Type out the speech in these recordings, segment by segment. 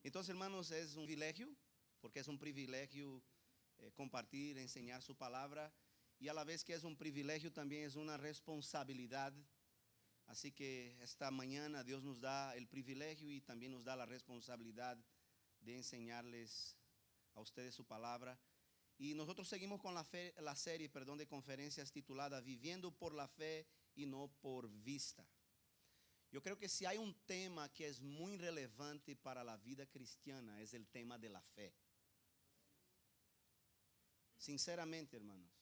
Entonces, hermanos, es un privilegio, porque es un privilegio compartir, enseñar su palabra, y a la vez que es un privilegio también es una responsabilidad. Así que esta mañana Dios nos da el privilegio y también nos da la responsabilidad de enseñarles a ustedes su palabra. Y nosotros seguimos con la serie de conferencias titulada Viviendo por la Fe y no por vista. Yo creo que si hay un tema que es muy relevante para la vida cristiana es el tema de la fe. Sinceramente, hermanos,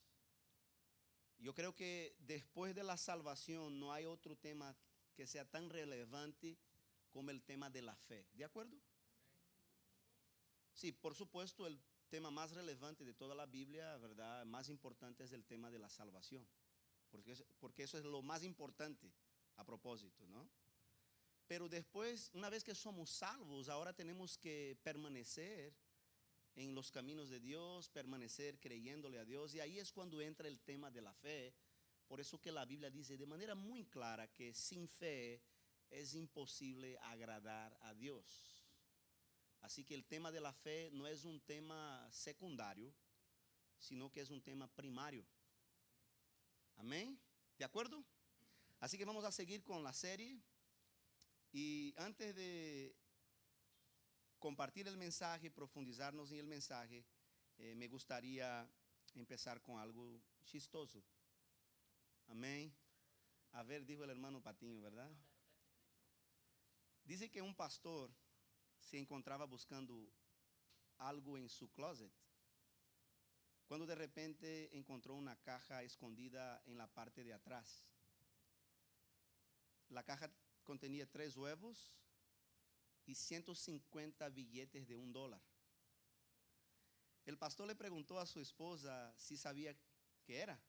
yo creo que después de la salvación no hay otro tema que sea tan relevante como el tema de la fe. ¿De acuerdo? Sí, por supuesto, el tema más relevante de toda la Biblia, ¿verdad? Más importante es el tema de la salvación, porque eso es lo más importante a propósito, ¿no? Pero después, una vez que somos salvos, ahora tenemos que permanecer en los caminos de Dios, permanecer creyéndole a Dios, y ahí es cuando entra el tema de la fe. Por eso que la Biblia dice de manera muy clara que sin fe es imposible agradar a Dios. Así que el tema de la fe no es un tema secundario, sino que es un tema primario. Amén. ¿De acuerdo? Así que vamos a seguir con la serie. Y antes de compartir el mensaje, profundizarnos en el mensaje, me gustaría empezar con algo chistoso. Amén. A ver, dijo el hermano Patiño, ¿verdad? Dice que un pastor se encontraba buscando algo en su closet, cuando de repente encontró una caja escondida en la parte de atrás. La caja contenía 3 huevos y 150 billetes de $1. El pastor le preguntó a su esposa si sabía qué era.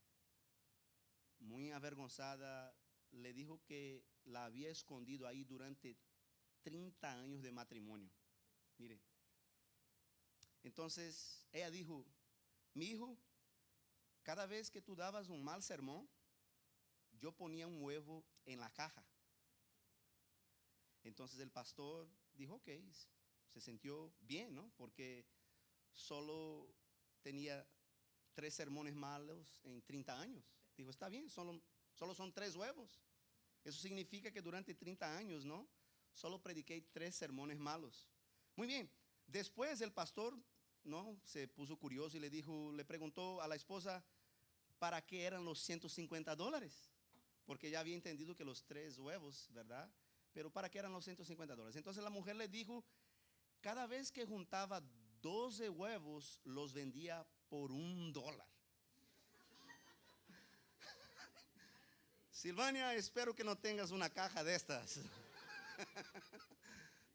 Muy avergonzada, le dijo que la había escondido ahí durante 30 años de matrimonio. Mire. Entonces ella dijo: mi hijo, cada vez que tú dabas un mal sermón, yo ponía un huevo en la caja. Entonces el pastor dijo ok, se sintió bien, ¿no? Porque solo tenía 3 sermones malos en 30 años. Dijo, está bien, solo son 3 huevos. Eso significa que durante 30 años, ¿no? Solo prediqué 3 sermones malos. Muy bien, después el pastor, ¿no? Se puso curioso y le preguntó a la esposa para qué eran los $150. Porque ya había entendido que los 3 huevos, ¿verdad? Pero ¿para qué eran los $150? Entonces la mujer le dijo, cada vez que juntaba 12 huevos, los vendía por $1. Silvania, espero que no tengas una caja de estas.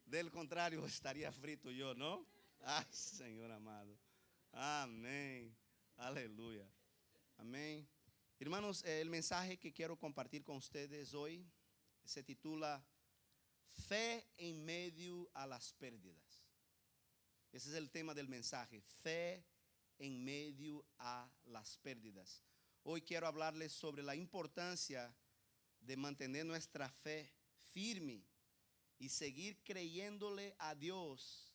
Del contrario, estaría frito yo, ¿no? Ay, Señor amado. Amén. Aleluya. Amén. Hermanos, el mensaje que quiero compartir con ustedes hoy se titula Fe en medio a las pérdidas. Ese es el tema del mensaje, fe en medio a las pérdidas. Hoy quiero hablarles sobre la importancia de mantener nuestra fe firme y seguir creyéndole a Dios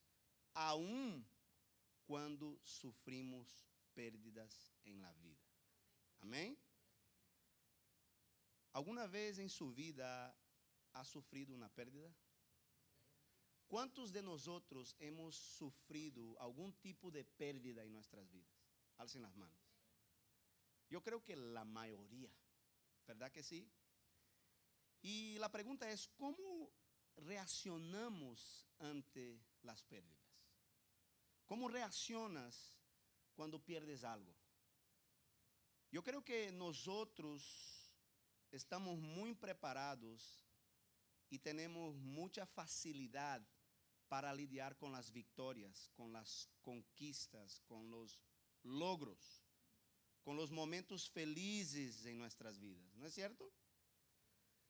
aun cuando sufrimos pérdidas en la vida. Amén. ¿Alguna vez en su vida ha sufrido una pérdida? ¿Cuántos de nosotros hemos sufrido algún tipo de pérdida en nuestras vidas? Alcen las manos. Yo creo que la mayoría, ¿verdad que sí? Y la pregunta es, ¿cómo reaccionamos ante las pérdidas? ¿Cómo reaccionas cuando pierdes algo? Yo creo que nosotros estamos muy preparados y tenemos mucha facilidad para lidiar con las victorias, con las conquistas, con los logros, con los momentos felices en nuestras vidas, ¿no es cierto?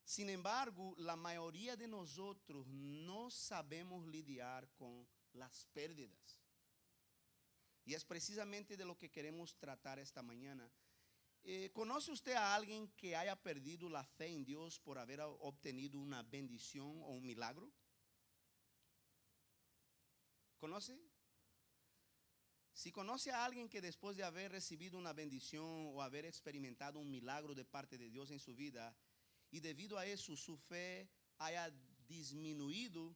Sin embargo, la mayoría de nosotros no sabemos lidiar con las pérdidas. Y es precisamente de lo que queremos tratar esta mañana. ¿Conoce usted a alguien que haya perdido la fe en Dios por haber obtenido una bendición o un milagro? conoce? Si conoce a alguien que después de haber recibido una bendición o haber experimentado un milagro de parte de Dios en su vida y debido a eso su fe haya disminuido,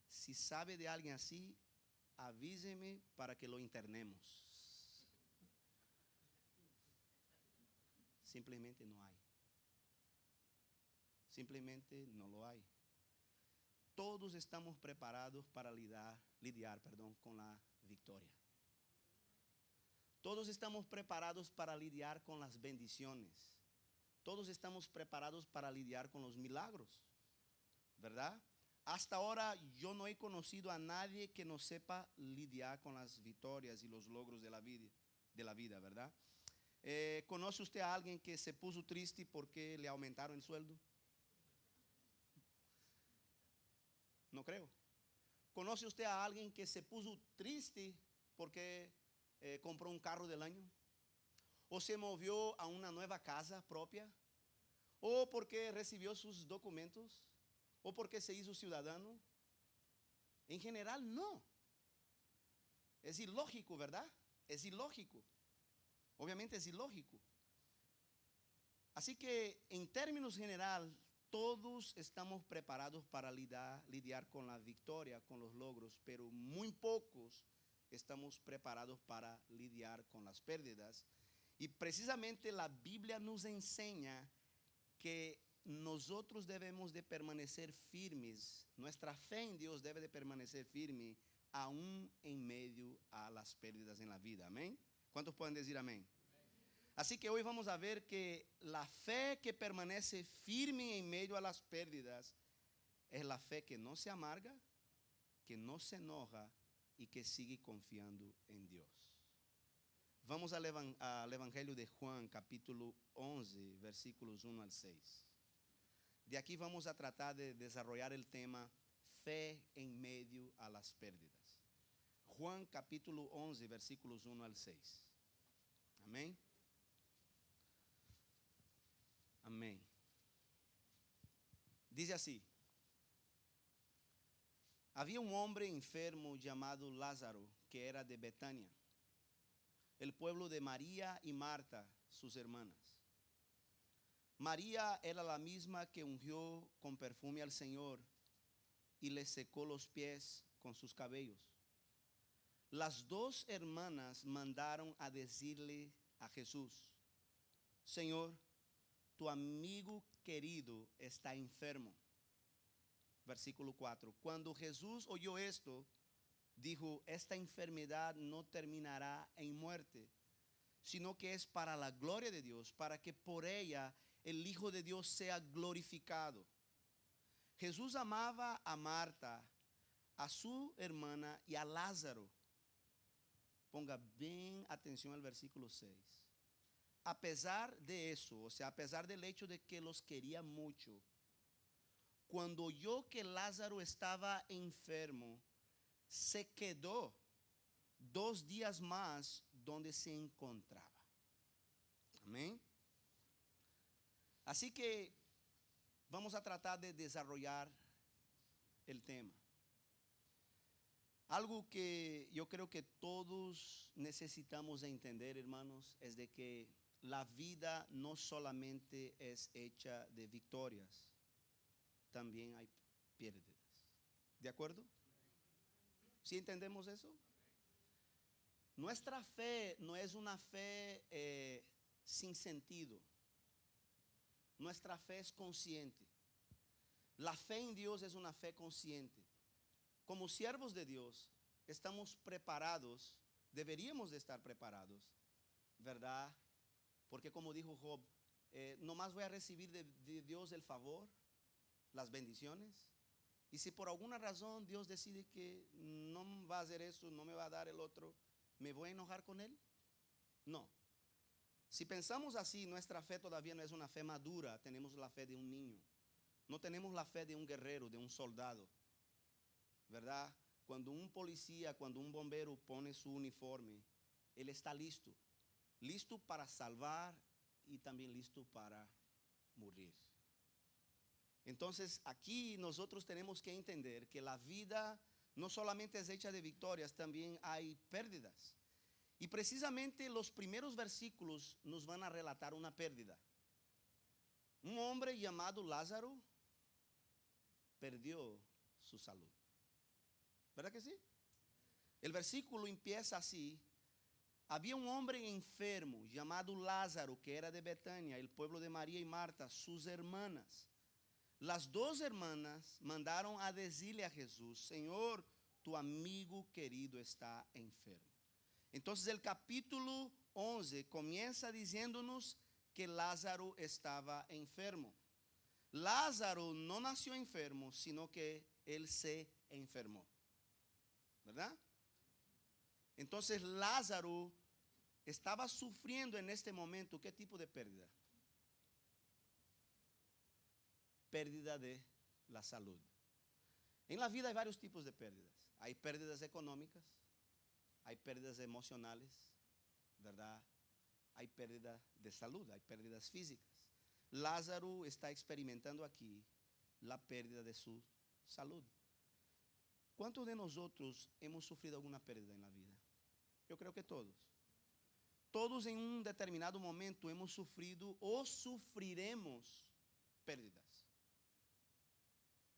si sabe de alguien así, avíseme para que lo internemos. Simplemente no hay. Simplemente no lo hay. Todos estamos preparados para lidiar con la victoria. Todos estamos preparados para lidiar con las bendiciones. Todos estamos preparados para lidiar con los milagros, ¿verdad? Hasta ahora yo no he conocido a nadie que no sepa lidiar con las victorias y los logros de la vida, ¿verdad? ¿Conoce usted a alguien que se puso triste porque le aumentaron el sueldo? No creo. ¿Conoce usted a alguien que se puso triste porque compró un carro del año? ¿O se movió a una nueva casa propia? ¿O porque recibió sus documentos? ¿O porque se hizo ciudadano? En general, no. Es ilógico, ¿verdad? Es ilógico. Obviamente es ilógico. Así que en términos general, todos estamos preparados para lidiar con la victoria, con los logros, pero muy pocos estamos preparados para lidiar con las pérdidas. Y precisamente la Biblia nos enseña que nosotros debemos de permanecer firmes. Nuestra fe en Dios debe de permanecer firme aún en medio a las pérdidas en la vida. Amén. ¿Cuántos pueden decir amén? Así que hoy vamos a ver que la fe que permanece firme en medio a las pérdidas es la fe que no se amarga, que no se enoja y que sigue confiando en Dios. Vamos al Evangelio de Juan, capítulo 11, versículos 1 al 6. De aquí vamos a tratar de desarrollar el tema fe en medio a las pérdidas. Juan, capítulo 11, versículos 1 al 6. Amén. Amén. Dice así: había un hombre enfermo llamado Lázaro, que era de Betania, el pueblo de María y Marta, sus hermanas. María era la misma que ungió con perfume al Señor y le secó los pies con sus cabellos. Las dos hermanas mandaron a decirle a Jesús: Señor, tu amigo querido está enfermo. Versículo 4. Cuando Jesús oyó esto, dijo: esta enfermedad no terminará en muerte, sino que es para la gloria de Dios, para que por ella el Hijo de Dios sea glorificado. Jesús amaba a Marta, a su hermana y a Lázaro. Ponga bien atención al versículo 6. A pesar de eso, o sea, a pesar del hecho de que los quería mucho, cuando oyó que Lázaro estaba enfermo, se quedó 2 días más donde se encontraba. Amén. Así que vamos a tratar de desarrollar el tema. Algo que yo creo que todos necesitamos entender, hermanos, es de que la vida no solamente es hecha de victorias, también hay pérdidas. ¿De acuerdo? ¿Sí entendemos eso? Nuestra fe no es una fe sin sentido. Nuestra fe es consciente. La fe en Dios es una fe consciente. Como siervos de Dios, estamos preparados, deberíamos de estar preparados, ¿verdad? Porque como dijo Job, nomás voy a recibir de Dios el favor, las bendiciones. Y si por alguna razón Dios decide que no va a hacer eso, no me va a dar el otro, ¿me voy a enojar con Él? No. Si pensamos así, nuestra fe todavía no es una fe madura, tenemos la fe de un niño. No tenemos la fe de un guerrero, de un soldado, ¿verdad? Cuando un policía, cuando un bombero pone su uniforme, él está listo. Listo para salvar y también listo para morir. Entonces aquí nosotros tenemos que entender que la vida no solamente es hecha de victorias, también hay pérdidas. Y precisamente los primeros versículos nos van a relatar una pérdida. Un hombre llamado Lázaro perdió su salud. ¿Verdad que sí? El versículo empieza así. Había un hombre enfermo llamado Lázaro, que era de Betania, el pueblo de María y Marta, sus hermanas. Las dos hermanas mandaron a decirle a Jesús: Señor, tu amigo querido está enfermo. Entonces el capítulo 11 comienza diciéndonos que Lázaro estaba enfermo. Lázaro no nació enfermo, sino que él se enfermó. ¿Verdad? Entonces Lázaro estaba sufriendo en este momento, ¿qué tipo de pérdida? Pérdida de la salud. En la vida hay varios tipos de pérdidas. Hay pérdidas económicas, hay pérdidas emocionales, ¿verdad? Hay pérdida de salud, hay pérdidas físicas. Lázaro está experimentando aquí la pérdida de su salud. ¿Cuántos de nosotros hemos sufrido alguna pérdida en la vida? Yo creo que todos. Todos en un determinado momento hemos sufrido o sufriremos pérdidas.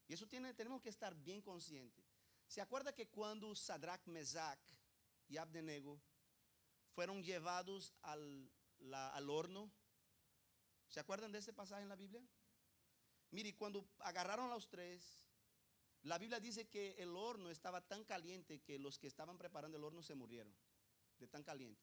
Y eso tenemos que estar bien conscientes. ¿Se acuerda que cuando Sadrach, Mesach y Abednego fueron llevados al horno? ¿Se acuerdan de ese pasaje en la Biblia? Mire, cuando agarraron a los tres, la Biblia dice que el horno estaba tan caliente que los que estaban preparando el horno se murieron de tan caliente,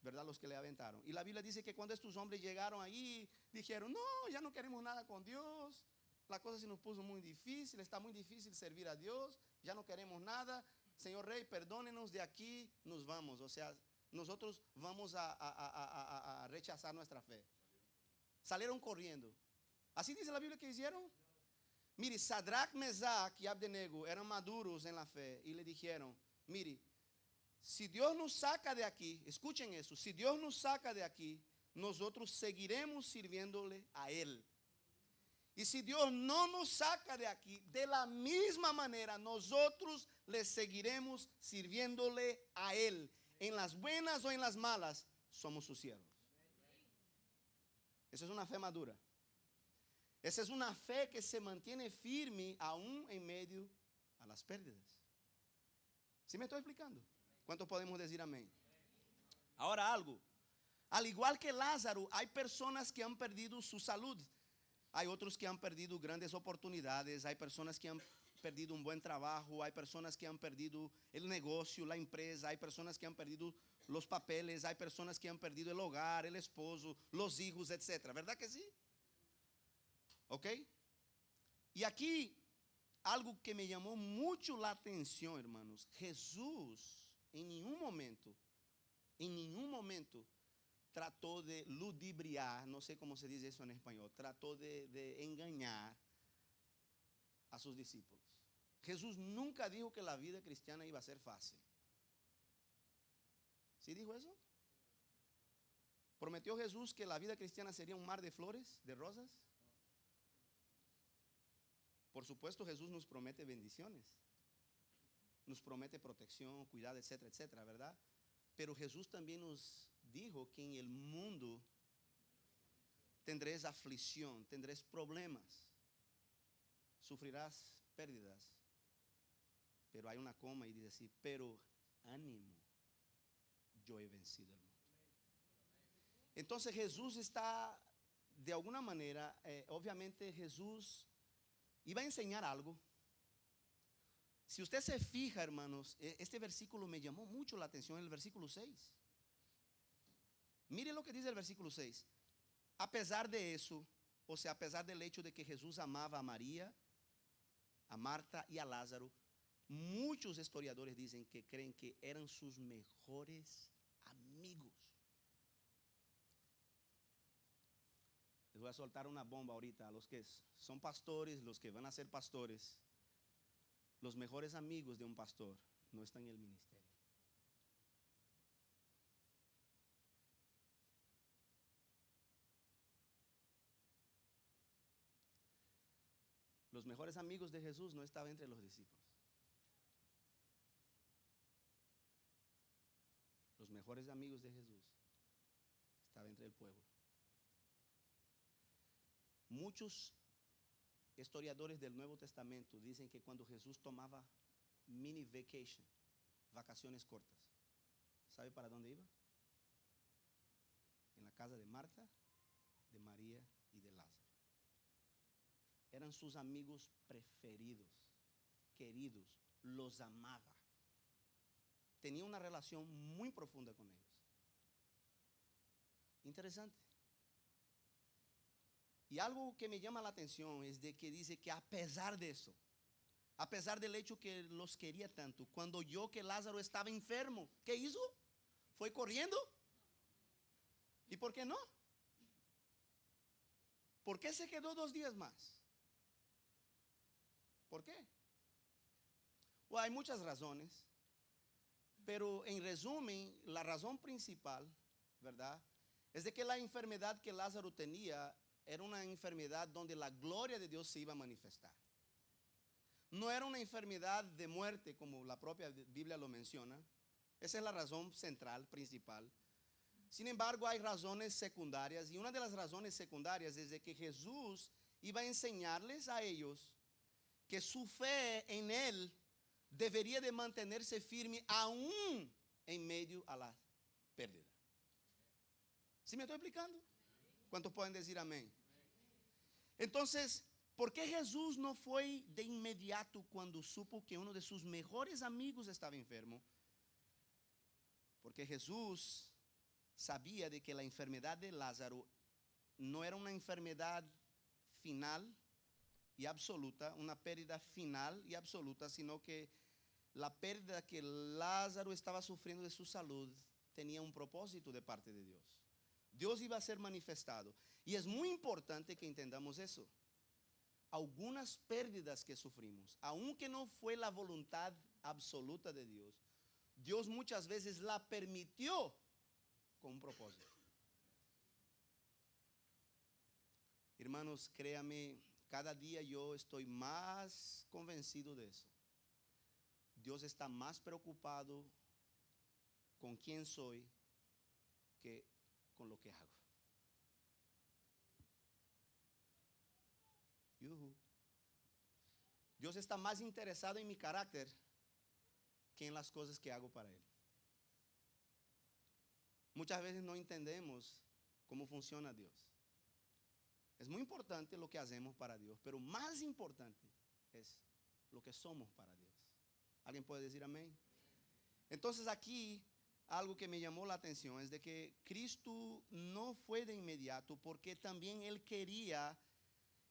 ¿verdad? Los que le aventaron. Y la Biblia dice que cuando estos hombres llegaron ahí, dijeron: no, ya no queremos nada con Dios. La cosa se nos puso muy difícil, está muy difícil servir a Dios, ya no queremos nada. Señor Rey, perdónenos, de aquí nos vamos. O sea, nosotros vamos a rechazar nuestra fe. Salieron corriendo. ¿Así dice la Biblia que hicieron? Mire, Sadrach, Mesach y Abednego eran maduros en la fe y le dijeron: mire, si Dios nos saca de aquí, escuchen eso, si Dios nos saca de aquí, nosotros seguiremos sirviéndole a Él. Y si Dios no nos saca de aquí, de la misma manera nosotros le seguiremos sirviéndole a Él. En las buenas o en las malas, somos sus siervos. Esa es una fe madura. Esa es una fe que se mantiene firme aún en medio a las pérdidas. ¿Sí me estoy explicando? ¿Cuántos podemos decir amén? Ahora algo. Al igual que Lázaro, hay personas que han perdido su salud. Hay otros que han perdido grandes oportunidades. Hay personas que han perdido un buen trabajo. Hay personas que han perdido el negocio, la empresa. Hay personas que han perdido los papeles. Hay personas que han perdido el hogar, el esposo, los hijos, etc. ¿Verdad que sí? ¿Ok? Y aquí algo que me llamó mucho la atención, hermanos. Jesús en ningún momento trató de ludibriar, no sé cómo se dice eso en español, trató de engañar a sus discípulos. Jesús nunca dijo que la vida cristiana iba a ser fácil. ¿Sí dijo eso? ¿Prometió Jesús que la vida cristiana sería un mar de flores, de rosas? Por supuesto, Jesús nos promete bendiciones, nos promete protección, cuidado, etcétera, etcétera, ¿verdad? Pero Jesús también nos dijo que en el mundo tendréis aflicción, tendréis problemas, sufrirás pérdidas. Pero hay una coma y dice así: pero ánimo, yo he vencido el mundo. Entonces Jesús está, de alguna manera, obviamente Jesús iba a enseñar algo. Si usted se fija, hermanos, este versículo me llamó mucho la atención, el versículo 6. Mire lo que dice el versículo 6. A pesar de eso, o sea, a pesar del hecho de que Jesús amaba a María, a Marta y a Lázaro, muchos historiadores dicen que creen que eran sus mejores amigos. Les voy a soltar una bomba ahorita a los que son pastores, los que van a ser pastores. Los mejores amigos de un pastor no están en el ministerio. Los mejores amigos de Jesús no estaban entre los discípulos. mejores amigos de Jesús, estaba entre el pueblo. Muchos historiadores del Nuevo Testamento dicen que cuando Jesús tomaba mini vacation, vacaciones cortas, ¿sabe para dónde iba? En la casa de Marta, de María y de Lázaro. Eran sus amigos preferidos, queridos, los amaba. Tenía una relación muy profunda con ellos. Interesante. Y algo que me llama la atención es de que dice que a pesar de eso, a pesar del hecho que los quería tanto, cuando oyó que Lázaro estaba enfermo, ¿qué hizo? ¿Fue corriendo? ¿Y por qué no? ¿Por qué se quedó 2 días más? ¿Por qué? Bueno, hay muchas razones, pero en resumen, la razón principal, ¿verdad?, es de que la enfermedad que Lázaro tenía era una enfermedad donde la gloria de Dios se iba a manifestar. No era una enfermedad de muerte como la propia Biblia lo menciona. Esa es la razón central, principal. Sin embargo, hay razones secundarias, y una de las razones secundarias es de que Jesús iba a enseñarles a ellos que su fe en Él debería de mantenerse firme aún en medio a la pérdida. ¿Sí me estoy explicando? ¿Cuántos pueden decir amén? Entonces, ¿por qué Jesús no fue de inmediato cuando supo que uno de sus mejores amigos estaba enfermo? Porque Jesús sabía de que la enfermedad de Lázaro no era una enfermedad final y absoluta, una pérdida final y absoluta, sino que la pérdida que Lázaro estaba sufriendo de su salud tenía un propósito de parte de Dios. Dios iba a ser manifestado. Y es muy importante que entendamos eso. Algunas pérdidas que sufrimos, aunque no fue la voluntad absoluta de Dios, Dios muchas veces la permitió con un propósito. Hermanos, créame, cada día yo estoy más convencido de eso. Dios está más preocupado con quién soy que con lo que hago. Dios está más interesado en mi carácter que en las cosas que hago para Él. Muchas veces no entendemos cómo funciona Dios. Es muy importante lo que hacemos para Dios, pero más importante es lo que somos para Dios. ¿Alguien puede decir amén? Entonces aquí algo que me llamó la atención es de que Cristo no fue de inmediato porque también Él quería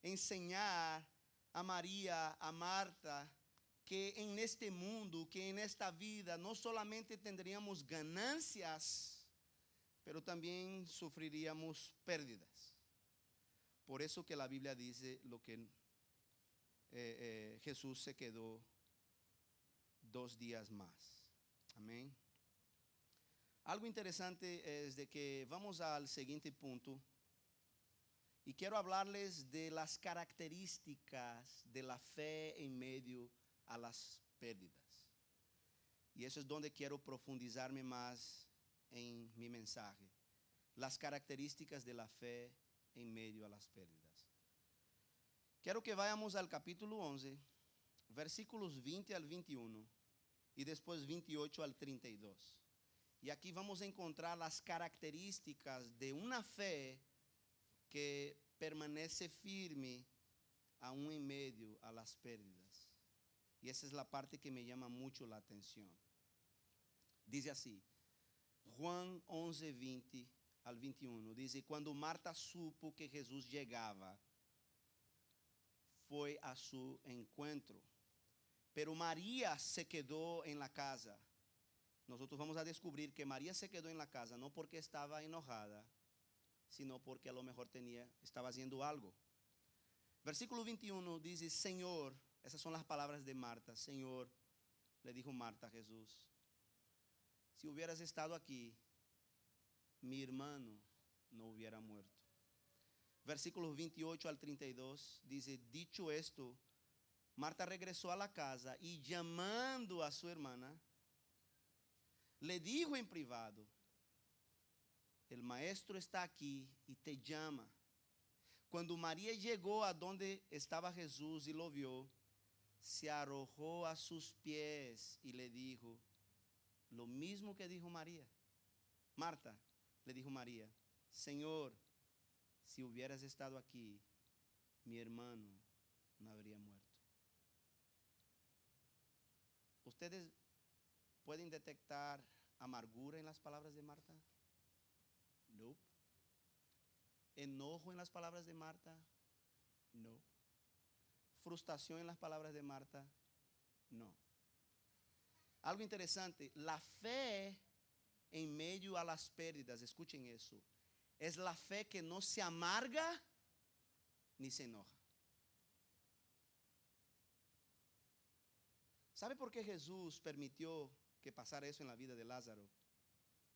enseñar a María, a Marta, que en este mundo, que en esta vida no solamente tendríamos ganancias, pero también sufriríamos pérdidas. Por eso que la Biblia dice lo que Jesús se quedó 2 días más. Amén. Algo interesante es de que vamos al siguiente punto y quiero hablarles de las características de la fe en medio a las pérdidas. Y eso es donde quiero profundizarme más en mi mensaje. Las características de la fe en medio a las pérdidas. Quiero que vayamos al capítulo 11, versículos 20 al 21 y después 28 al 32. Y aquí vamos a encontrar las características de una fe que permanece firme aún en medio a las pérdidas. Y esa es la parte que me llama mucho la atención. Dice así, Juan 11, 20 al 21, dice, cuando Marta supo que Jesús llegaba, fue a su encuentro. Pero María se quedó en la casa. Nosotros vamos a descubrir que María se quedó en la casa no porque estaba enojada, sino porque a lo mejor estaba haciendo algo. Versículo 21 dice, Señor, esas son las palabras de Marta. Señor, le dijo Marta a Jesús, si hubieras estado aquí, mi hermano no hubiera muerto. Versículos 28 al 32 dice, dicho esto, Marta regresó a la casa y llamando a su hermana, le dijo en privado, el maestro está aquí y te llama. Cuando María llegó a donde estaba Jesús y lo vio, se arrojó a sus pies y le dijo lo mismo que dijo María. Marta le dijo María: Señor, si hubieras estado aquí, mi hermano no habría muerto. ¿Ustedes pueden detectar amargura en las palabras de Marta? No. ¿Enojo en las palabras de Marta? No. ¿Frustración en las palabras de Marta? No. Algo interesante, la fe en medio a las pérdidas, escuchen eso, es la fe que no se amarga ni se enoja. ¿Sabe por qué Jesús permitió que pasara eso en la vida de Lázaro?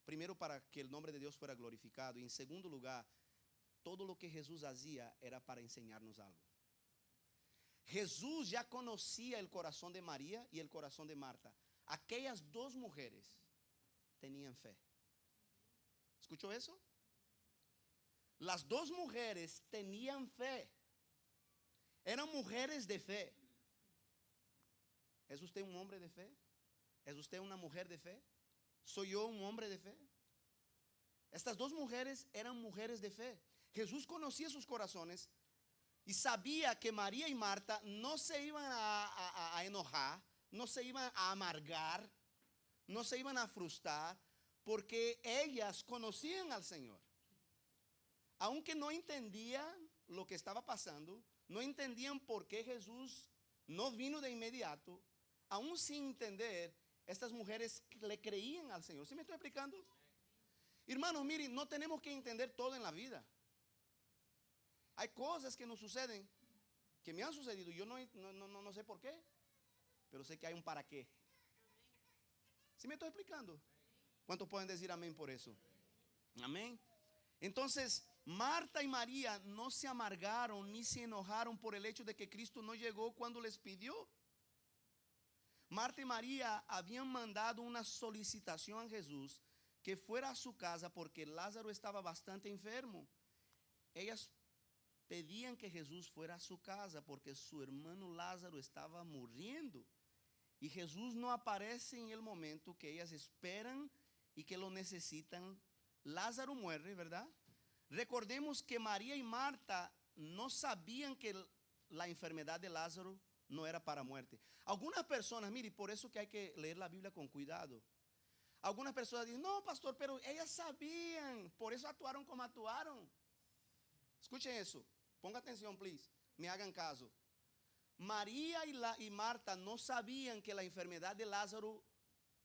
Primero, para que el nombre de Dios fuera glorificado, y en segundo lugar, todo lo que Jesús hacía era para enseñarnos algo. Jesús ya conocía el corazón de María y el corazón de Marta. Aquellas dos mujeres tenían fe. ¿Escuchó eso? Las dos mujeres tenían fe. Eran mujeres de fe. ¿Es usted un hombre de fe? ¿Es usted una mujer de fe? ¿Soy yo un hombre de fe? Estas dos mujeres eran mujeres de fe. Jesús conocía sus corazones y sabía que María y Marta no se iban a enojar, no se iban a amargar, no se iban a frustrar, porque ellas conocían al Señor. Aunque no entendían lo que estaba pasando, no entendían por qué Jesús no vino de inmediato, aún sin entender, estas mujeres le creían al Señor. ¿Sí me estoy explicando? Hermanos, miren, no tenemos que entender todo en la vida. Hay cosas que nos suceden, que me han sucedido, yo no sé por qué, pero sé que hay un para qué. ¿Sí me estoy explicando? ¿Cuántos pueden decir amén por eso? Amén. Entonces, Marta y María no se amargaron ni se enojaron por el hecho de que Cristo no llegó cuando les pidió. Marta y María habían mandado una solicitación a Jesús que fuera a su casa porque Lázaro estaba bastante enfermo. Ellas pedían que Jesús fuera a su casa porque su hermano Lázaro estaba muriendo. Y Jesús no aparece en el momento que ellas esperan y que lo necesitan. Lázaro muere, ¿verdad? Recordemos que María y Marta no sabían que la enfermedad de Lázaro no era para muerte. Algunas personas, mire, por eso que hay que leer la Biblia con cuidado. Algunas personas dicen: no, pastor, pero ellas sabían, por eso actuaron como actuaron. Escuchen eso, ponga atención, please, me hagan caso. María y Marta no sabían que la enfermedad de Lázaro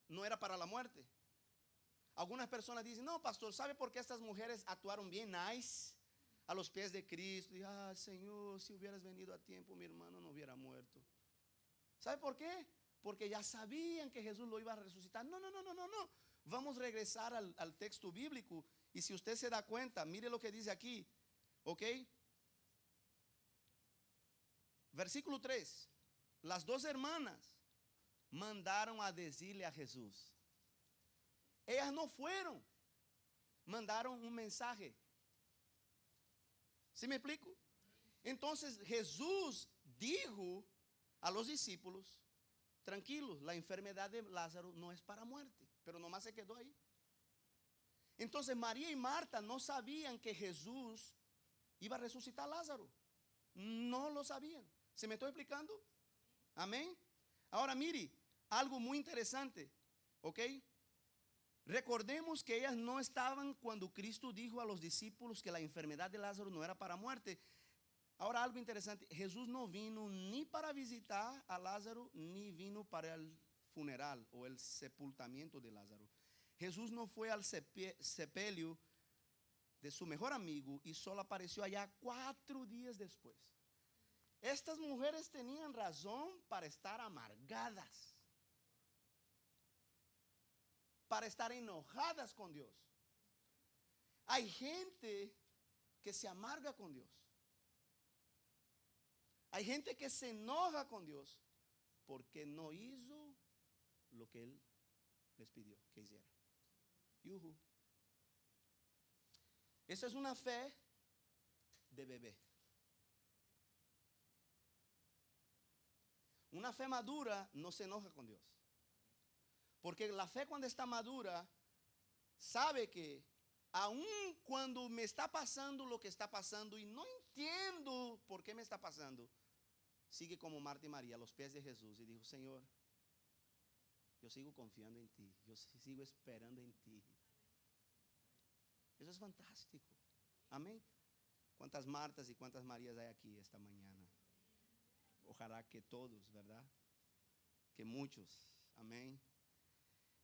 no era para la muerte. Algunas personas dicen: no, pastor, ¿sabe por qué estas mujeres actuaron bien nice a los pies de Cristo? Y, Señor, si hubieras venido a tiempo, mi hermano no hubiera muerto. ¿Sabe por qué? Porque ya sabían que Jesús lo iba a resucitar. No. Vamos a regresar al texto bíblico. Y si usted se da cuenta, mire lo que dice aquí. ¿Ok? Versículo 3. Las dos hermanas mandaron a decirle a Jesús. Ellas no fueron. Mandaron un mensaje. ¿Sí me explico? Entonces Jesús dijo a los discípulos: tranquilos, la enfermedad de Lázaro no es para muerte. Pero nomás se quedó ahí. Entonces María y Marta no sabían que Jesús iba a resucitar a Lázaro. No lo sabían. ¿Se me estoy explicando? Amén. Ahora mire, algo muy interesante. ¿Ok? Recordemos que ellas no estaban cuando Cristo dijo a los discípulos que la enfermedad de Lázaro no era para muerte. Ahora algo interesante, Jesús no vino ni para visitar a Lázaro, ni vino para el funeral o el sepultamiento de Lázaro. Jesús no fue al sepelio de su mejor amigo y solo apareció allá 4 días después. Estas mujeres tenían razón para estar amargadas, para estar enojadas con Dios. Hay gente que se amarga con Dios. Hay gente que se enoja con Dios porque no hizo lo que Él les pidió que hiciera. Yuhu. Esa es una fe de bebé. Una fe madura no se enoja con Dios. Porque la fe cuando está madura sabe que aun cuando me está pasando lo que está pasando y no entiendo por qué me está pasando, sigue como Marta y María a los pies de Jesús y dijo: Señor, yo sigo confiando en ti, yo sigo esperando en ti. Eso es fantástico. Amén. ¿Cuántas Martas y cuántas Marías hay aquí esta mañana? Ojalá que todos, ¿verdad? Que muchos. Amén.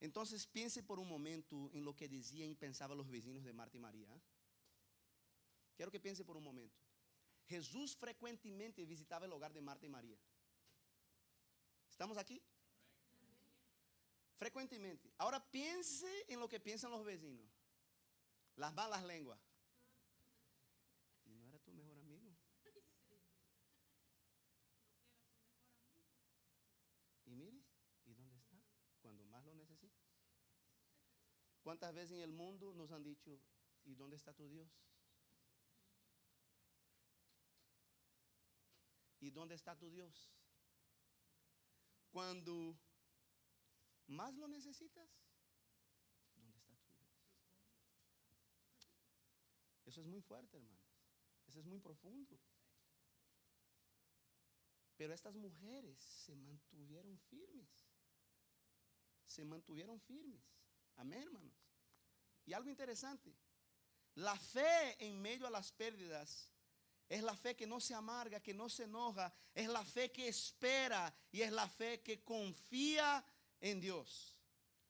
Entonces piense por un momento en lo que decían y pensaban los vecinos de Marta y María. Quiero que piense por un momento. Jesús frecuentemente visitaba el hogar de Marta y María. ¿Estamos aquí? Frecuentemente. Ahora piense en lo que piensan los vecinos. Las malas lenguas. ¿Y no era tu mejor amigo? Y mire, ¿y dónde está? Cuando más lo necesita. ¿Cuántas veces en el mundo nos han dicho: ¿y dónde está tu Dios? ¿Y dónde está tu Dios? Cuando más lo necesitas, ¿dónde está tu Dios? Eso es muy fuerte, hermanos. Eso es muy profundo. Pero estas mujeres se mantuvieron firmes. Se mantuvieron firmes. Amén, hermanos. Y algo interesante, la fe en medio a las pérdidas es la fe que no se amarga, que no se enoja, es la fe que espera y es la fe que confía en Dios,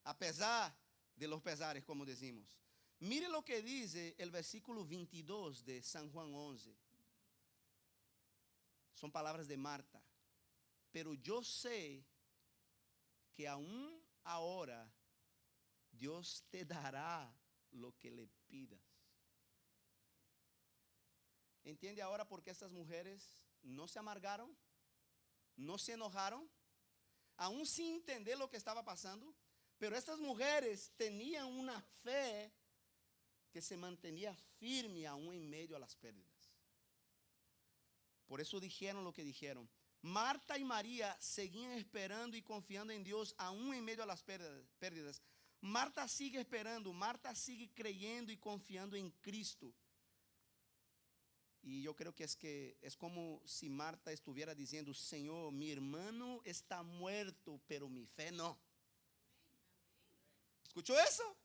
a pesar de los pesares, como decimos. Mire lo que dice el versículo 22 de San Juan 11. Son palabras de Marta. Pero yo sé que aún ahora Dios te dará lo que le pidas. ¿Entiende ahora por qué estas mujeres no se amargaron? No se enojaron, aún sin entender lo que estaba pasando. Pero estas mujeres tenían una fe que se mantenía firme aún en medio a las pérdidas. Por eso dijeron lo que dijeron. Marta y María seguían esperando y confiando en Dios aún en medio a las pérdidas. Marta sigue esperando, Marta sigue creyendo y confiando en Cristo. Y yo creo que es como si Marta estuviera diciendo: Señor, mi hermano está muerto, pero mi fe no. ¿Escuchó eso?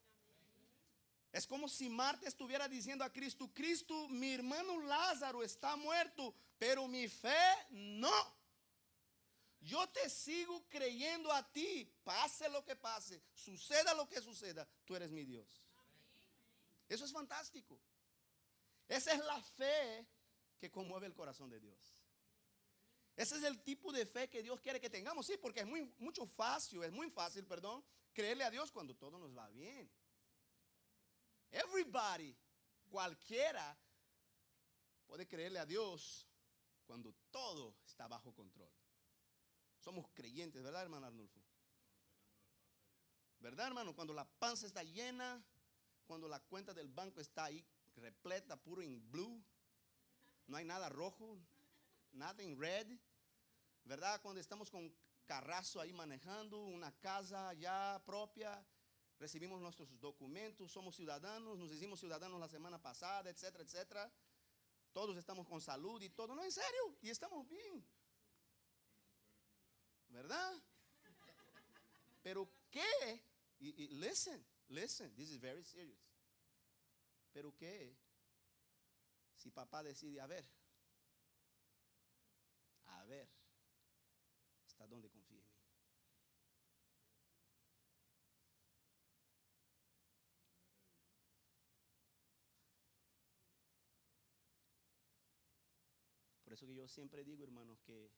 Es como si Marta estuviera diciendo a Cristo: Cristo, mi hermano Lázaro está muerto, pero mi fe no. Yo te sigo creyendo a ti, pase lo que pase, suceda lo que suceda, tú eres mi Dios. Eso es fantástico. Esa es la fe que conmueve el corazón de Dios. Ese es el tipo de fe que Dios quiere que tengamos. Sí, porque es muy fácil, creerle a Dios cuando todo nos va bien. Everybody, cualquiera, puede creerle a Dios cuando todo está bajo control. Somos creyentes, ¿verdad, hermano Arnulfo? ¿Verdad, hermano? Cuando la panza está llena, cuando la cuenta del banco está ahí repleta, puro en blue, no hay nada rojo, nada en red, ¿verdad? Cuando estamos con carrazo ahí manejando, una casa ya propia, recibimos nuestros documentos, somos ciudadanos, nos hicimos ciudadanos la semana pasada, etcétera, etcétera. Todos estamos con salud y todo, no, en serio, y estamos bien. ¿Verdad? Pero ¿qué? Y listen, this is very serious. Pero ¿qué? Si papá decide, a ver, ¿hasta dónde confía en mí? Por eso que yo siempre digo, hermanos, que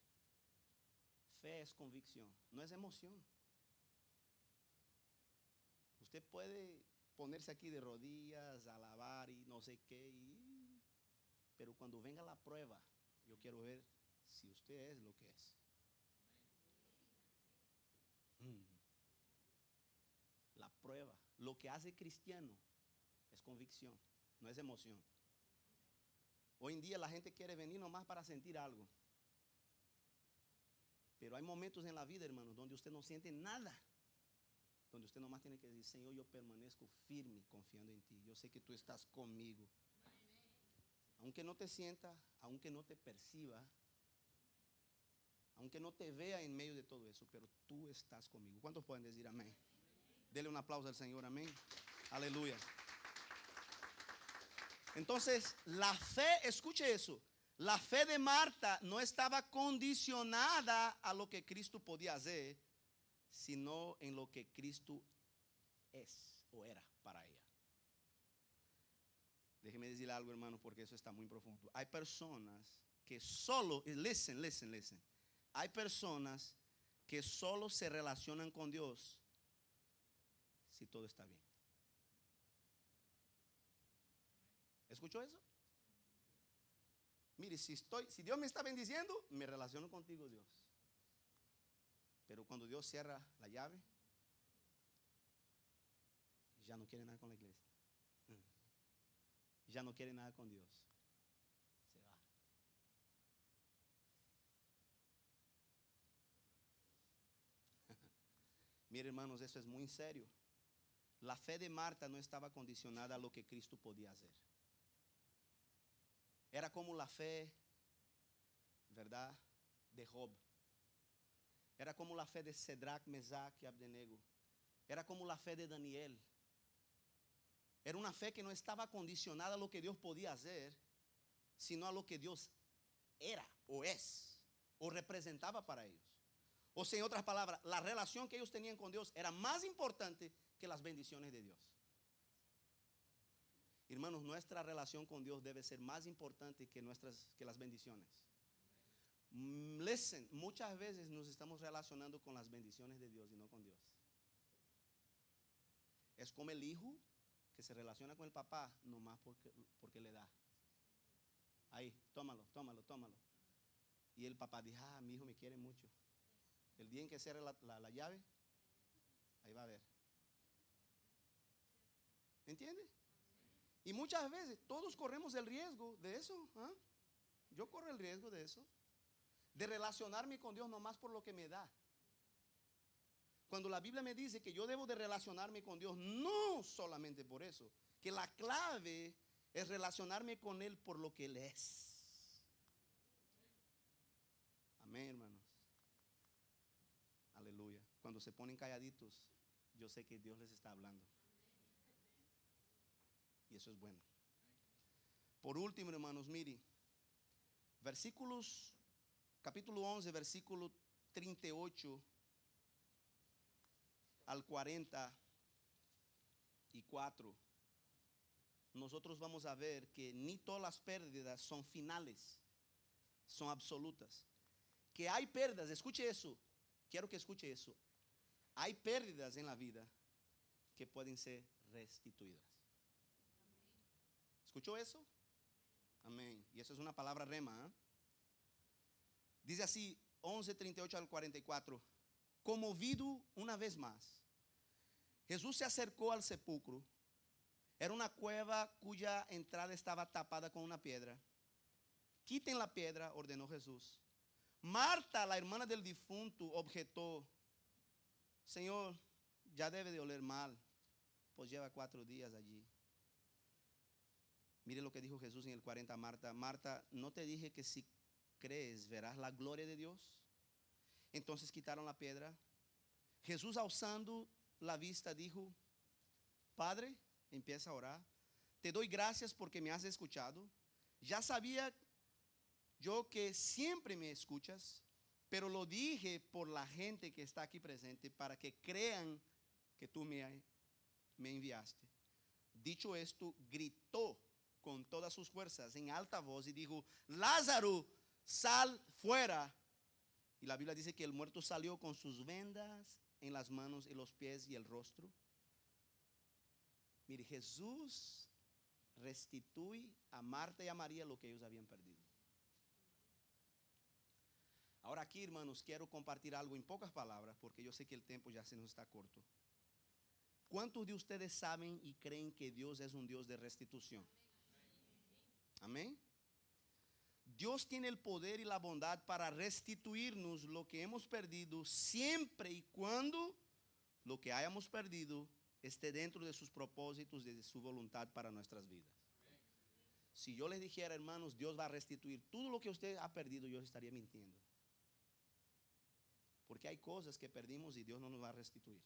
fe es convicción, no es emoción. Usted puede ponerse aquí de rodillas, alabar y no sé qué, pero cuando venga la prueba, yo quiero ver si usted es lo que es. La prueba, lo que hace cristiano es convicción, no es emoción. Hoy en día la gente quiere venir nomás para sentir algo. Pero hay momentos en la vida, hermanos, donde usted no siente nada. Donde usted nomás tiene que decir, Señor, yo permanezco firme confiando en ti. Yo sé que tú estás conmigo. Aunque no te sienta, aunque no te perciba, aunque no te vea en medio de todo eso, pero tú estás conmigo. ¿Cuántos pueden decir amén? Dele un aplauso al Señor, amén. Aleluya. Entonces, la fe, escuche eso, la fe de Marta no estaba condicionada a lo que Cristo podía hacer, sino en lo que Cristo es o era para ella. Déjeme decirle algo, hermano, porque eso está muy profundo. Hay personas que solo, listen. Hay personas que solo se relacionan con Dios si todo está bien. ¿Escuchó eso? Mire, si Dios me está bendiciendo, me relaciono contigo, Dios. Pero cuando Dios cierra la llave, ya no quiere nada con la iglesia. Ya no quiere nada con Dios. Se va. Mire, hermanos, eso es muy serio. La fe de Marta no estaba condicionada a lo que Cristo podía hacer. Era como la fe, ¿verdad?, de Job. Era como la fe de Sadrach, Mesach y Abednego. Era como la fe de Daniel. Era una fe que no estaba condicionada a lo que Dios podía hacer, sino a lo que Dios era o es o representaba para ellos. O sea, en otras palabras, la relación que ellos tenían con Dios era más importante que las bendiciones de Dios. Hermanos, nuestra relación con Dios debe ser más importante que las bendiciones. Listen, muchas veces nos estamos relacionando con las bendiciones de Dios y no con Dios. Es como el hijo que se relaciona con el papá nomás porque le da. Ahí, tómalo. Y el papá dice, mi hijo me quiere mucho. El día en que cierre la llave, ahí va a ver. ¿Entiende? Y muchas veces todos corremos el riesgo de eso. Yo corro el riesgo de eso. De relacionarme con Dios nomás por lo que me da. Cuando la Biblia me dice que yo debo de relacionarme con Dios, no solamente por eso, que la clave es relacionarme con Él por lo que Él es. Amén, hermanos. Aleluya. Cuando se ponen calladitos, yo sé que Dios les está hablando. Y eso es bueno. Por último, hermanos, mire, capítulo 11, versículo 38 al 44. Nosotros vamos a ver que ni todas las pérdidas son finales, son absolutas. Que hay pérdidas, escuche eso, quiero que escuche eso. Hay pérdidas en la vida que pueden ser restituidas. ¿Escuchó eso? Amén. Y eso es una palabra rema. Dice así, 11, 38 al 44. Conmovido una vez más, Jesús se acercó al sepulcro. Era una cueva cuya entrada estaba tapada con una piedra. Quiten la piedra, ordenó Jesús. Marta, la hermana del difunto, objetó, Señor, ya debe de oler mal, pues lleva 4 días allí. Mire lo que dijo Jesús en el 40 a Marta. Marta, ¿no te dije que si crees verás la gloria de Dios? Entonces quitaron la piedra. Jesús, alzando la vista, dijo, Padre, empieza a orar, te doy gracias porque me has escuchado. Ya sabía yo que siempre me escuchas, pero lo dije por la gente que está aquí presente, para que crean que tú me enviaste. Dicho esto, gritó con todas sus fuerzas en alta voz y dijo, Lázaro, sal fuera. Y la Biblia dice que el muerto salió con sus vendas en las manos y los pies y el rostro. Mire, Jesús restituye a Marta y a María lo que ellos habían perdido. Ahora aquí, hermanos, quiero compartir algo en pocas palabras, porque yo sé que el tiempo ya se nos está corto. ¿Cuántos de ustedes saben y creen que Dios es un Dios de restitución? Amén. Dios tiene el poder y la bondad para restituirnos lo que hemos perdido siempre y cuando lo que hayamos perdido esté dentro de sus propósitos, de su voluntad para nuestras vidas. Si yo les dijera, hermanos, Dios va a restituir todo lo que usted ha perdido, yo estaría mintiendo. Porque hay cosas que perdimos y Dios no nos va a restituir.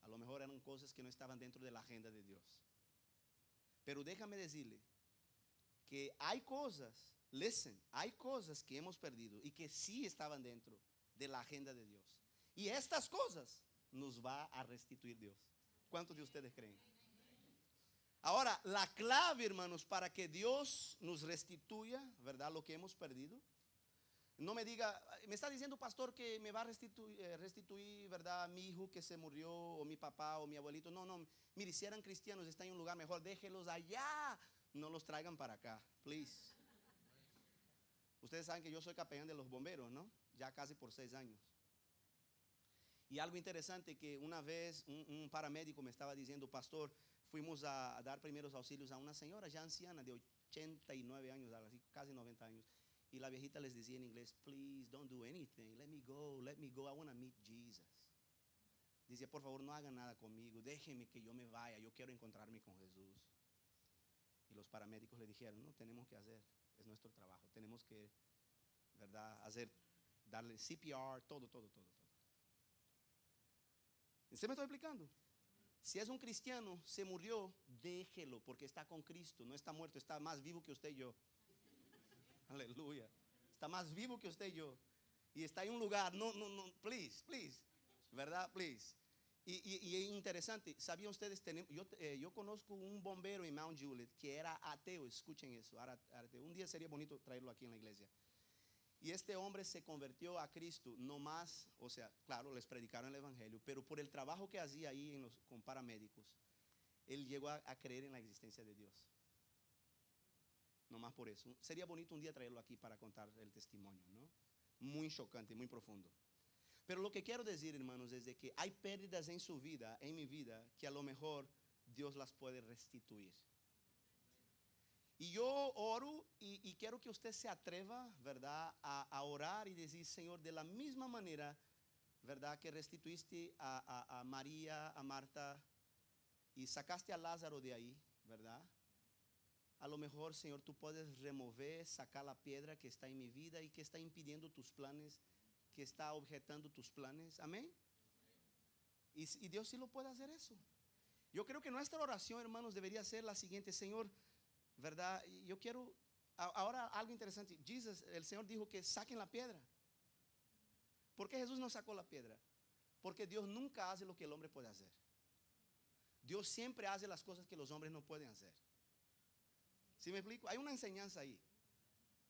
A lo mejor eran cosas que no estaban dentro de la agenda de Dios. Pero déjame decirle que hay cosas, hay cosas que hemos perdido y que sí estaban dentro de la agenda de Dios. Y estas cosas nos va a restituir Dios. ¿Cuántos de ustedes creen? Ahora, la clave, hermanos, para que Dios nos restituya, ¿verdad?, lo que hemos perdido. No me diga, me está diciendo, pastor, que me va a restituir, ¿verdad?, mi hijo que se murió, o mi papá, o mi abuelito. No, mire, si eran cristianos, están en un lugar mejor, déjelos allá. No los traigan para acá, please. Ustedes saben que yo soy capellán de los bomberos, ¿no? Ya casi por 6 años. Y algo interesante que una vez un paramédico me estaba diciendo, pastor, fuimos a dar primeros auxilios a una señora ya anciana de 89 años, así, casi 90 años. Y la viejita les decía en inglés, please don't do anything, let me go, I want to meet Jesus. Dice, por favor, no hagan nada conmigo, déjenme que yo me vaya, yo quiero encontrarme con Jesús. Y los paramédicos le dijeron, no, tenemos que hacer, es nuestro trabajo, tenemos que, ¿verdad?, darle CPR, todo. ¿Usted me está explicando? Si es un cristiano, se murió, déjelo, porque está con Cristo, no está muerto, está más vivo que usted y yo. Aleluya. Está más vivo que usted y yo. Y está en un lugar, no, please, ¿verdad? Please. Y es interesante, ¿sabían ustedes? Yo conozco un bombero en Mount Juliet que era ateo, escuchen eso, ateo. Un día sería bonito traerlo aquí en la iglesia. Y este hombre se convirtió a Cristo, no más, o sea, claro, les predicaron el evangelio, pero por el trabajo que hacía ahí con paramédicos, él llegó a creer en la existencia de Dios. No más por eso. Sería bonito un día traerlo aquí para contar el testimonio, ¿no? Muy chocante, muy profundo. Pero lo que quiero decir, hermanos, es de que hay pérdidas en su vida, en mi vida, que a lo mejor Dios las puede restituir. Y yo oro y quiero que usted se atreva, ¿verdad?, a orar y decir, Señor, de la misma manera, ¿verdad?, que restituiste a María, a Marta y sacaste a Lázaro de ahí, ¿verdad? A lo mejor, Señor, tú puedes remover, sacar la piedra que está en mi vida y que está impidiendo tus planes, que está objetando tus planes. Amén. Y Dios sí lo puede hacer eso. Yo creo que nuestra oración, hermanos, debería ser la siguiente, Señor, ¿verdad? Yo quiero, ahora algo interesante, el Señor dijo que saquen la piedra. ¿Por qué Jesús no sacó la piedra? Porque Dios nunca hace lo que el hombre puede hacer. Dios siempre hace las cosas que los hombres no pueden hacer. ¿Sí me explico? Hay una enseñanza ahí.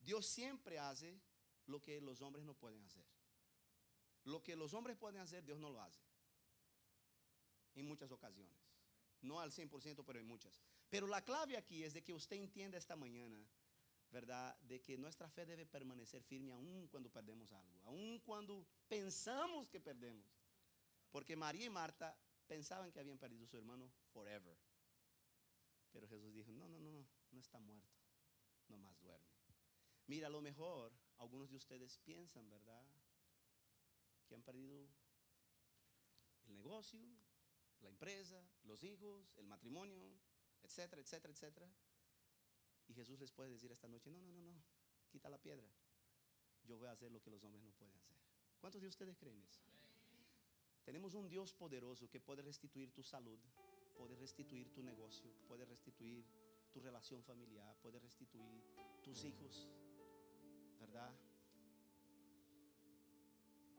Dios siempre hace lo que los hombres no pueden hacer. Lo que los hombres pueden hacer, Dios no lo hace. En muchas ocasiones. No al 100%, pero en muchas. Pero la clave aquí es de que usted entienda esta mañana, ¿verdad?, de que nuestra fe debe permanecer firme aún cuando perdemos algo. Aún cuando pensamos que perdemos. Porque María y Marta pensaban que habían perdido a su hermano forever. Pero Jesús dijo, no está muerto, nomás duerme. Mira, a lo mejor algunos de ustedes piensan, ¿verdad?, que han perdido el negocio, la empresa, los hijos, el matrimonio, etcétera. Y Jesús les puede decir esta noche, no, quita la piedra. Yo voy a hacer lo que los hombres no pueden hacer. ¿Cuántos de ustedes creen eso? Tenemos un Dios poderoso que puede restituir tu salud, puede restituir tu negocio, puede restituir tu relación familiar, puede restituir tus hijos, ¿verdad?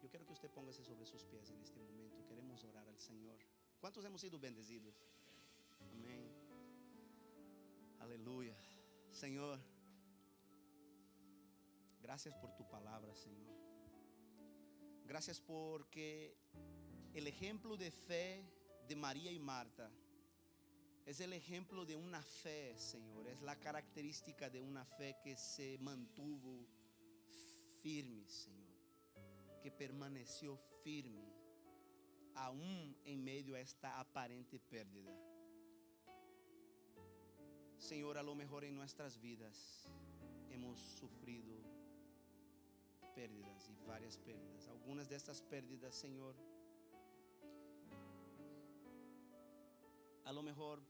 Yo quiero que usted póngase sobre sus pies en este momento. Queremos orar al Señor. ¿Cuántos hemos sido bendecidos? Amén. Aleluya. Señor, gracias por tu palabra, Señor. Gracias porque el ejemplo de fe de María y Marta es el ejemplo de una fe, Señor. Es la característica de una fe que se mantuvo firme, Señor. Que permaneció firme aún en medio a esta aparente pérdida. Señor, a lo mejor en nuestras vidas hemos sufrido pérdidas y varias pérdidas. Algunas de estas pérdidas, Señor, a lo mejor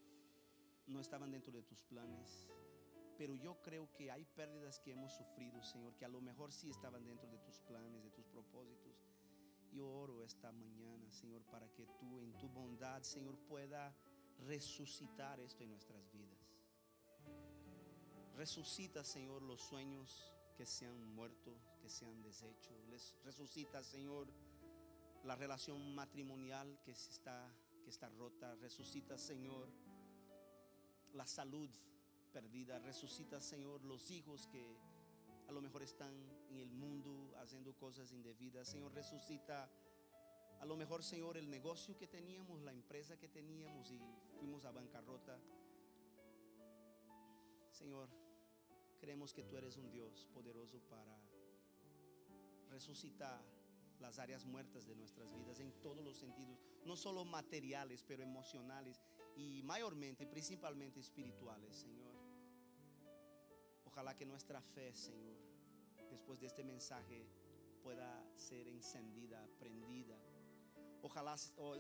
no estaban dentro de tus planes, pero yo creo que hay pérdidas que hemos sufrido, Señor, que a lo mejor sí estaban dentro de tus planes, de tus propósitos. Yo oro esta mañana, Señor, para que tú en tu bondad, Señor, pueda resucitar esto en nuestras vidas. Resucita, Señor, los sueños que se han muerto, que se han deshecho. Resucita, Señor, la relación matrimonial que está rota. Resucita, Señor, la salud perdida. Resucita, Señor, los hijos que a lo mejor están en el mundo haciendo cosas indebidas. Señor, resucita a lo mejor, Señor, el negocio que teníamos, la empresa que teníamos y fuimos a bancarrota. Señor, creemos que tú eres un Dios poderoso para resucitar las áreas muertas de nuestras vidas en todos los sentidos, no solo materiales, pero emocionales y mayormente, principalmente espirituales, Señor. Ojalá que nuestra fe, Señor, después de este mensaje pueda ser encendida, prendida. Ojalá,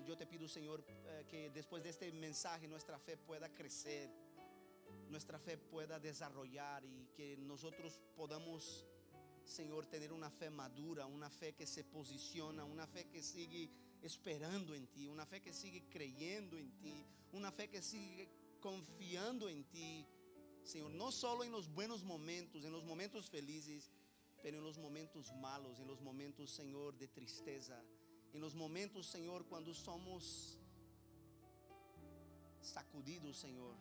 yo te pido, Señor, que después de este mensaje nuestra fe pueda crecer, nuestra fe pueda desarrollar y que nosotros podamos, Señor, tener una fe madura, una fe que se posiciona, una fe que sigue esperando en ti, una fe que sigue creyendo en ti, una fe que sigue confiando en ti, Señor, no solo en los buenos momentos, en los momentos felices, pero en los momentos malos, en los momentos, Señor, de tristeza, en los momentos, Señor, cuando somos sacudidos, Señor,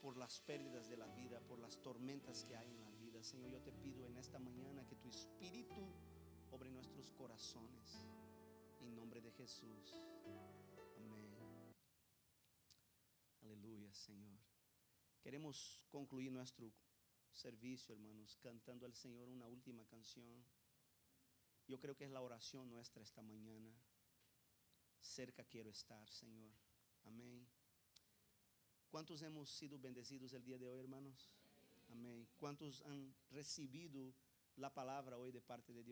por las pérdidas de la vida, por las tormentas que hay en la vida. Señor, yo te pido en esta mañana que tu Espíritu obre nuestros corazones, en nombre de Jesús. Amén. Aleluya, Señor. Queremos concluir nuestro servicio, hermanos, cantando al Señor una última canción. Yo creo que es la oración nuestra esta mañana. Cerca quiero estar, Señor. Amén. ¿Cuántos hemos sido bendecidos el día de hoy, hermanos? Amén. ¿Cuántos han recibido la palabra hoy de parte de Dios?